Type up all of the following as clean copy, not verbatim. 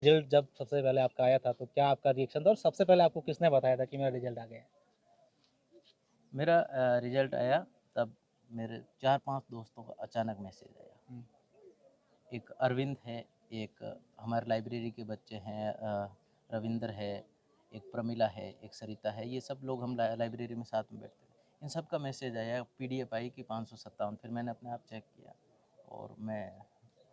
Result जब सबसे पहले आपका आया था, तो क्या आपका रिएक्शन था और सबसे पहले आपको किसने बताया था कि मेरा रिजल्ट आ गया है? मेरा रिजल्ट आया तब मेरे 4-5 दोस्तों का अचानक मैसेज आया। हुँ, एक अरविंद है, एक हमारे लाइब्रेरी के बच्चे हैं, रविंदर है, एक प्रमिला है, एक सरिता है, ये सब लोग हम लाइब्रेरी में साथ में बैठते थे। इन सब का मैसेज आया, पीडीएफ आई कि 557। फिर मैंने अपने आप चेक किया और मैं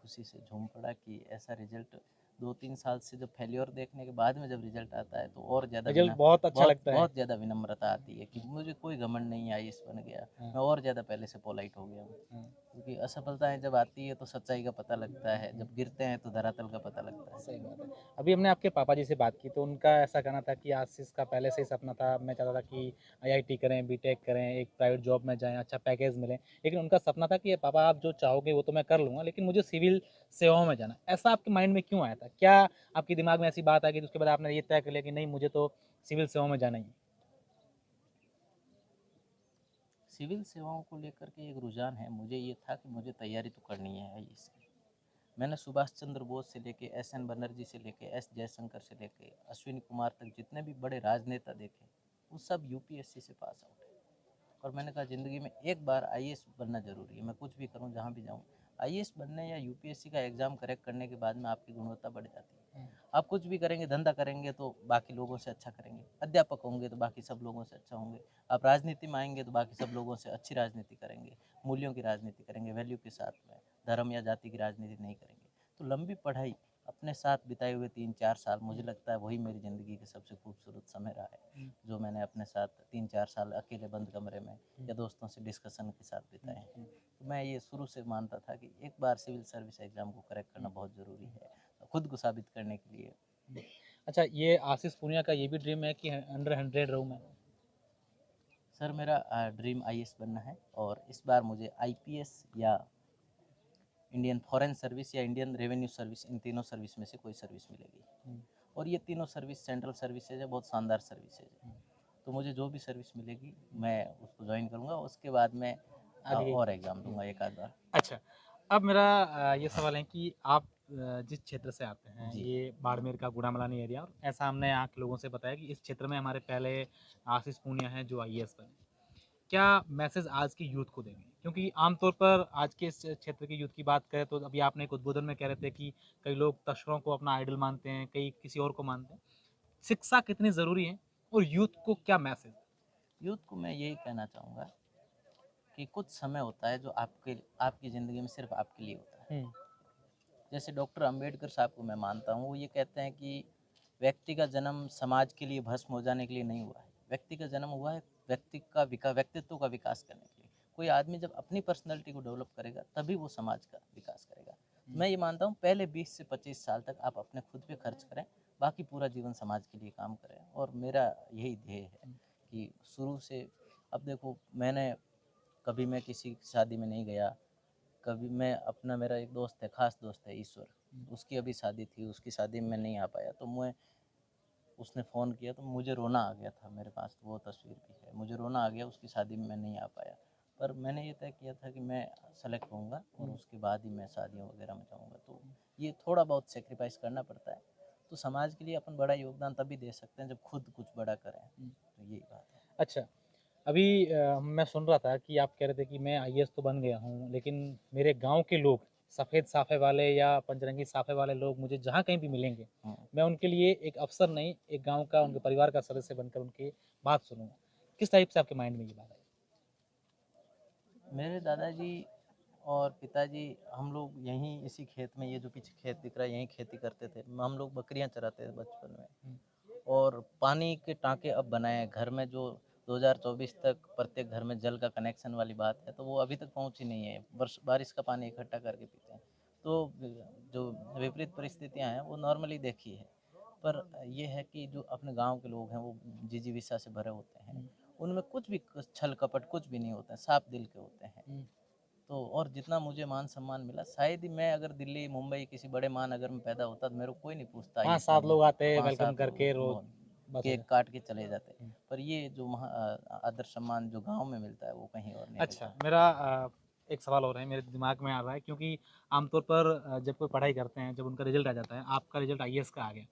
खुशी से झूम पड़ा कि ऐसा रिजल्ट 2-3 साल से जब फेल्योर देखने के बाद में जब रिजल्ट आता है तो और ज़्यादा रिजल्ट बहुत अच्छा बहुत लगता है। बहुत ज़्यादा विनम्रता आती है कि मुझे कोई घमंड नहीं है, आईएएस बन गया। हाँ, मैं और ज़्यादा पहले से पोलाइट हो गया हूँ। हाँ, क्योंकि असफलताएँ जब आती है तो सच्चाई का पता लगता है, हुँ, जब गिरते हैं तो धरातल का पता लगता है। सही बात है। अभी हमने आपके पापा जी से बात की, तो उनका ऐसा कहना था कि आशीष का पहले से ही सपना था, मैं चाहता था कि आईआईटी करें, बीटेक करें, एक प्राइवेट जॉब में जाएँ, अच्छा पैकेज मिले। लेकिन उनका सपना था कि ये पापा आप जो चाहोगे वो तो मैं कर लूँगा, लेकिन मुझे सिविल सेवाओं में जाना है। ऐसा आपके माइंड में क्यों आया था? क्या आपके दिमाग में ऐसी बात आ गई, तो उसके बाद आपने ये तय कर लिया कि नहीं मुझे तो सिविल सेवाओं में जाना ही है? सिविल सेवाओं को लेकर के एक रुझान है, मुझे ये था कि मुझे तैयारी तो करनी है आईएएस की। मैंने सुभाष चंद्र बोस से लेके एसएन बनर्जी से लेके एस जयशंकर से लेके अश्विनी कुमार तक जितने भी बड़े राजनेता देखे, वो सब यूपीएससी से पास आउट है। और मैंने कहा ज़िंदगी में एक बार आईएएस बनना ज़रूरी है, मैं कुछ भी करूँ जहाँ भी जाऊँ। आईएएस बनने या यूपीएससी का एग्ज़ाम क्रैक करने के बाद में आपकी गुणवत्ता बढ़ जाती है। हुँ, आप कुछ भी करेंगे, धंधा करेंगे तो बाकी लोगों से अच्छा करेंगे, अध्यापक होंगे तो बाकी सब लोगों से अच्छा होंगे, आप राजनीति में आएंगे तो बाकी सब लोगों से अच्छी राजनीति करेंगे, मूल्यों की राजनीति करेंगे, वैल्यू के साथ में, धर्म या जाति की राजनीति नहीं करेंगे। तो लंबी पढ़ाई, अपने साथ बिताए हुए 3-4 साल, मुझे लगता है वही मेरी ज़िंदगी के सबसे खूबसूरत समय रहा है, हुँ, जो मैंने अपने साथ 3-4 साल अकेले बंद कमरे में हुँ, या दोस्तों से डिस्कशन के साथ हुँ, बिताए हैं। हुँ, तो मैं ये शुरू से मानता था कि एक बार सिविल सर्विस एग्ज़ाम को क्रैक करना हुँ, बहुत ज़रूरी हुँ, है, खुद को साबित करने के लिए। हुँ। अच्छा, ये आशीष पूनिया का ये भी ड्रीम है कि अंडर 100 रहूँ मैं? सर मेरा ड्रीम आईएएस बनना है और इस बार मुझे आईपीएस या इंडियन फॉरेन सर्विस या इंडियन रेवेन्यू सर्विस, इन तीनों सर्विस में से कोई सर्विस मिलेगी। हुँ, और ये तीनों सर्विस सेंट्रल सर्विसेज है, बहुत शानदार सर्विसेज हुँ। है। तो मुझे जो भी सर्विस मिलेगी मैं उसको ज्वाइन करूँगा, उसके बाद मैं आगे और एग्ज़ाम दूंगा एक आध बार। अच्छा, अब मेरा ये सवाल है कि आप जिस क्षेत्र से आते हैं, जी। ये बाड़मेर का गुड़ामलानी एरिया और ऐसा हमने यहाँ के लोगों से बताया कि इस क्षेत्र में हमारे पहले आशीष पूनिया हैं जो आईएएस बने। क्या मैसेज आज की यूथ को देंगे? क्योंकि आमतौर पर आज के इस क्षेत्र की यूथ की बात करें तो अभी आपने एक उद्बोधन में कह रहे थे कि कई लोग तस्करों को अपना आइडल मानते हैं, कई किसी और को मानते हैं। शिक्षा कितनी ज़रूरी है और यूथ को क्या मैसेज? यूथ को मैं यही कहना चाहूँगा कि कुछ समय होता है जो आपकी ज़िंदगी में सिर्फ आपके लिए होता है। हुँ, जैसे डॉक्टर अंबेडकर साहब को मैं मानता हूँ, वो ये कहते हैं कि व्यक्ति का जन्म समाज के लिए भस्म हो जाने के लिए नहीं हुआ है, व्यक्ति का जन्म हुआ है व्यक्तित्व का विकास करने के लिए। कोई आदमी जब अपनी पर्सनैलिटी को डेवलप करेगा तभी वो समाज का विकास करेगा। तो हुँ, मैं ये मानता हूँ पहले 20 से 25 साल तक आप अपने खुद पे खर्च करें, बाकी पूरा जीवन समाज के लिए काम करें। और मेरा यही ध्येय है हुँ, कि शुरू से, अब देखो मैंने कभी मैं किसी की शादी में नहीं गया, कभी मैं अपना, मेरा एक दोस्त है, खास दोस्त है ईश्वर, हुँ, उसकी अभी शादी थी, उसकी शादी में मैं नहीं आ पाया, तो मैं, उसने फ़ोन किया तो मुझे रोना आ गया था, मेरे पास वो तस्वीर भी है, मुझे रोना आ गया, उसकी शादी में मैं नहीं आ पाया। पर मैंने ये तय किया था कि मैं सेलेक्ट होऊंगा और हुँ, उसके बाद ही मैं शादियों वगैरह में जाऊँगा। तो ये थोड़ा बहुत सेक्रीफाइस करना पड़ता है। तो समाज के लिए अपन बड़ा योगदान तभी दे सकते हैं जब खुद कुछ बड़ा करें। हुँ। तो यही बात है। अच्छा, अभी मैं सुन रहा था कि आप कह रहे थे कि मैं आईएएस तो बन गया हूँ, लेकिन मेरे गाँव के लोग, सफ़ेद साफ़े वाले या पंचरंगी साफ़े वाले लोग मुझे जहाँ कहीं भी मिलेंगे, हम्म। मैं उनके लिए एक अफ़सर नहीं, एक गाँव का, उनके परिवार का सदस्य बनकर उनकी बात सुनूँगा। किस टाइप से आपके माइंड में ये बात आई? मेरे दादाजी और पिताजी, हम लोग यहीं इसी खेत में, ये जो पीछे खेत दिख रहा है, यहीं खेती करते थे। हम लोग बकरियां चराते थे बचपन में। हुँ, और पानी के टाँके अब बनाए हैं घर में, जो 2024 तक प्रत्येक घर में जल का कनेक्शन वाली बात है, तो वो अभी तक पहुँची नहीं है। वर्ष बारिश का पानी इकट्ठा करके पीते हैं। तो जो विपरीत परिस्थितियाँ हैं वो नॉर्मली देखी है। पर ये है कि जो अपने गाँव के लोग हैं वो जिजीविषा से भरे होते हैं। हुँ, उनमें कुछ भी छल कपट कुछ भी नहीं होता है, साफ दिल के होते हैं। हुँ। तो और जितना मुझे मान सम्मान मिला, शायद ही मैं अगर दिल्ली मुंबई किसी बड़े महानगर में पैदा होता तो मेरे को कोई नहीं पूछता आईएएस 5-7 बनना लोग है, आते हैं, पाँच वेलकम सात करके लोग रोज़ बस हो केक गया। काट के चले जाते। हुँ। पर ये जो आदर सम्मान जो गांव में मिलता है वो कहीं और नहीं अच्छा, मिलता। मेरा एक सवाल और है मेरे दिमाग में आ रहा है, क्योंकि आमतौर पर जब कोई पढ़ाई करते हैं, जब उनका रिजल्ट आ जाता है, आपका रिजल्ट आईएएस का आ गया,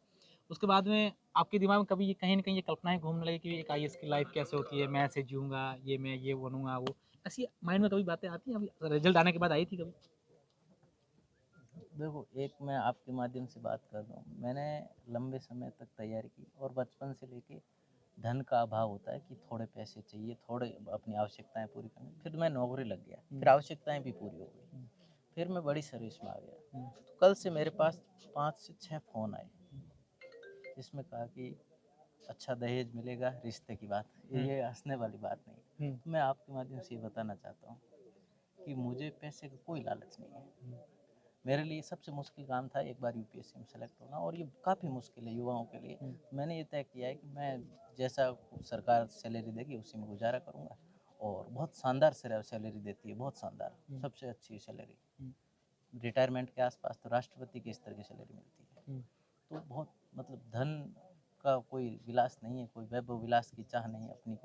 उसके बाद में आपके दिमाग में कभी ये कहीं न कहीं ये कल्पनाएँ घूमने लगी कि एक आईएएस की लाइफ़ कैसे होती है, मैं ऐसे जीऊँगा, ये मैं ये बनूँगा, वो ऐसी माइंड में कभी बातें आती हैं? अभी रिजल्ट आने के बाद आई थी कभी? देखो, एक मैं आपके माध्यम से बात कर रहा हूँ। मैंने लंबे समय तक तैयारी की और बचपन से लेके धन का अभाव होता है कि थोड़े पैसे चाहिए, थोड़े अपनी आवश्यकताएँ पूरी करनी। फिर मैं नौकरी लग गया, फिर आवश्यकताएँ भी पूरी हो गई। हुँ, फिर मैं बड़ी सर्विस में आ गया। हुँ, तो कल से मेरे पास 5 से 6 फ़ोन आए, जिसमें कहा कि अच्छा दहेज मिलेगा, रिश्ते की बात। हुँ, ये हँसने वाली बात नहीं है। हुँ, तो मैं आपके माध्यम से ये बताना चाहता हूँ कि मुझे पैसे का कोई लालच नहीं है। हुँ, मेरे लिए सबसे मुश्किल काम था एक बार यूपीएससी में सेलेक्ट होना, और ये काफ़ी मुश्किल है युवाओं के लिए। हुँ, तो मैंने ये तय किया है कि मैं जैसा सरकार सैलरी देगी उसी में गुजारा करूँगा, और बहुत शानदार सैलरी देती है, बहुत शानदार, हुँ, सबसे अच्छी सैलरी। हुँ, रिटायरमेंट के आसपास तो राष्ट्रपति के स्तर की सैलरी मिलती है। हुँ। तो बहुत मतलब धन का कोई विलास नहीं है, कोई वैभव विलास की चाह नहीं है, अपनी कोई